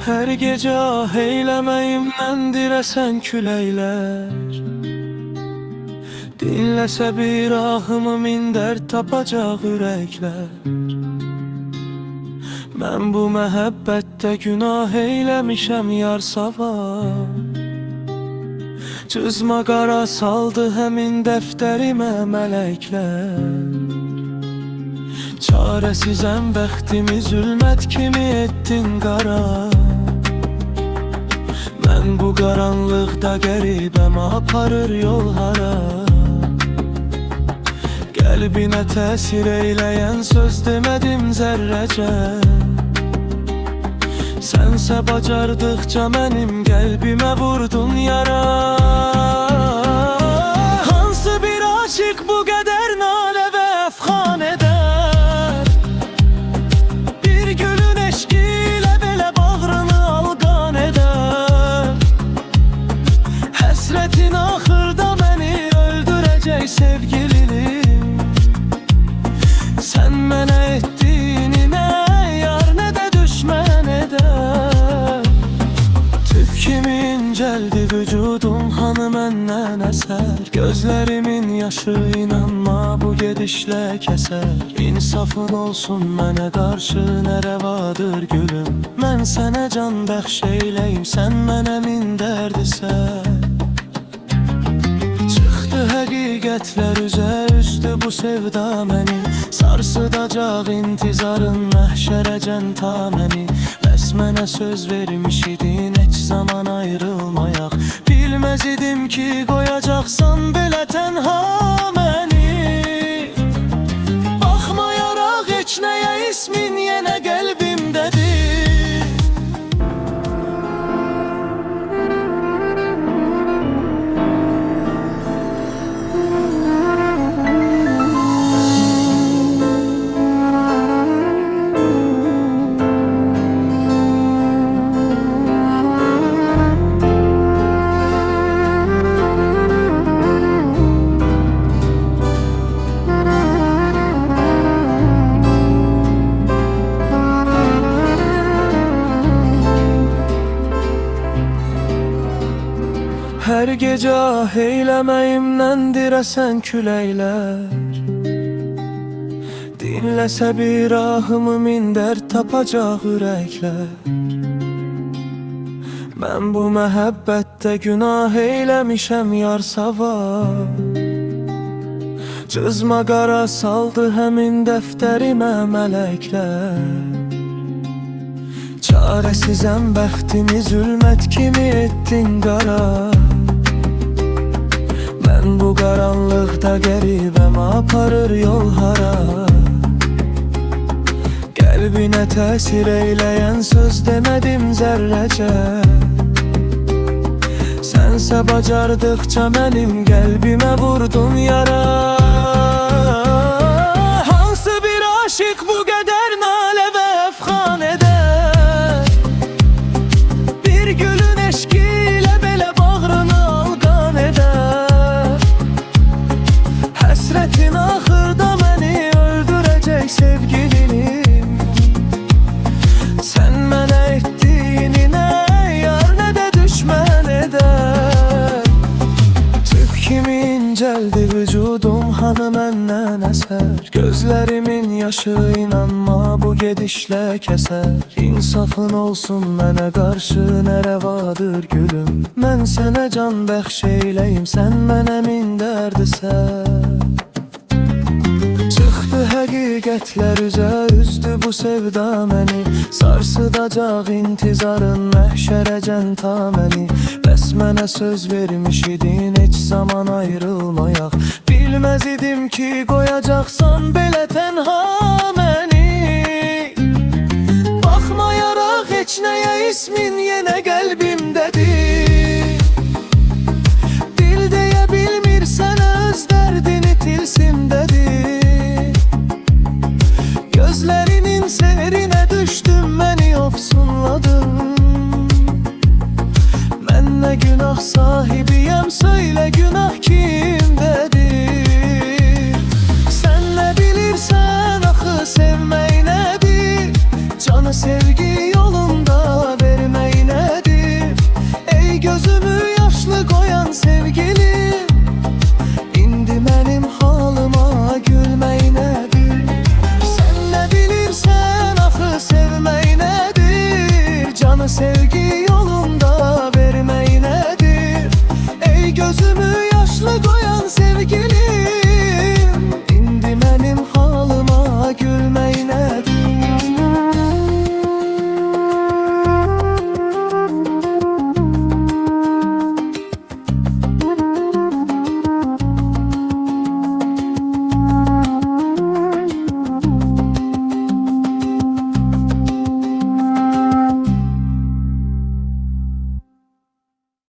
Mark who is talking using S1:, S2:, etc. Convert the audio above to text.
S1: Her gece ah eylemeyimden diresen küleyler, dinlese bir ahımı minder tapacak yürekler. Ben bu mehabbette günah eylemişem yar savar, çizma qara saldı həmin defterime melekler. Çaresizem bəxtimi zülmət kimi ettin qara. Ben bu qaranlıqda qəribəm aparır yol hara. Qəlbinə təsir eyləyən söz demədim zərrəcə. Sənsə bacardıqca mənim qəlbimə vurdun yara. Hansı bir aşık bu qədər nalə və əfxan edər? Bir gülün eşqi ilə belə bağrını alqan edər. Həsrətin axırda məni öldürəcək sevgilim. Sən mənə etdiyini nə yar nə də düşmən edər. Tüp kimi incəldi vücudum hanı məndən əsər. Gözlərimin yaşı inanma bu gedişlə kəsər. İnsafın olsun mənə qarşı nə rəvadır gülüm. Mən sənə can bəxş eyləyim, sən mənə min dərdisən. Həqiqətlər üzə bu sevda məni, sarsıdacaq intizarın məhşərəcən ta məni. Bəs mənə söz vermiş idin heç zaman ayrılmayaq. Bilməz idim ki qoyacaqsan belə tənha məni. Baxmayaraq heç nəyə ismin yenə qəlbimdədir. Her gece ah eylemeyimden diresen küleyler, dinlese bir ahımı minder tapacak yürekler. Ben bu mehabbette günah eylemişem yar savar, çizma qara saldı həmin defterime melekler. Çaresizem bəxtimi zülmət kimi ettin qara. Ben bu qaranlıqda qəribəm aparır yol hara. Qəlbinə təsir eyləyən söz demədim zərrəcə. Sənsə bacardıqca mənim qəlbimə vurdun yara. Hansı bir aşık bu qədər nalə və əfxan edər? Bir gülün eşqi ilə belə bağrını alqan edər. Həsrətin axırda məni öldürəcək sevgilim. Sən mənə etdiyini nə yar nə də düşmən edər. Tüp kimi incəldi vücudum hanı məndən əsər. Gözlərimin yaşı inanma bu gedişlə kəsər. İnsafın olsun mənə qarşı nə rəvadır gülüm. Mən sənə can bəxş eyləyim, sən mənə min dərdisən. Çıxdı həqiqətlər üzə bu sevda məni, sarsıdacaq intizarın məhşərəcən ta məni. Bəs mənə söz vermiş idin heç zaman ayrılmayaq. Bilməz idim ki qoyacaqsan belə tənha məni. Baxmayaraq heç nəyə ismin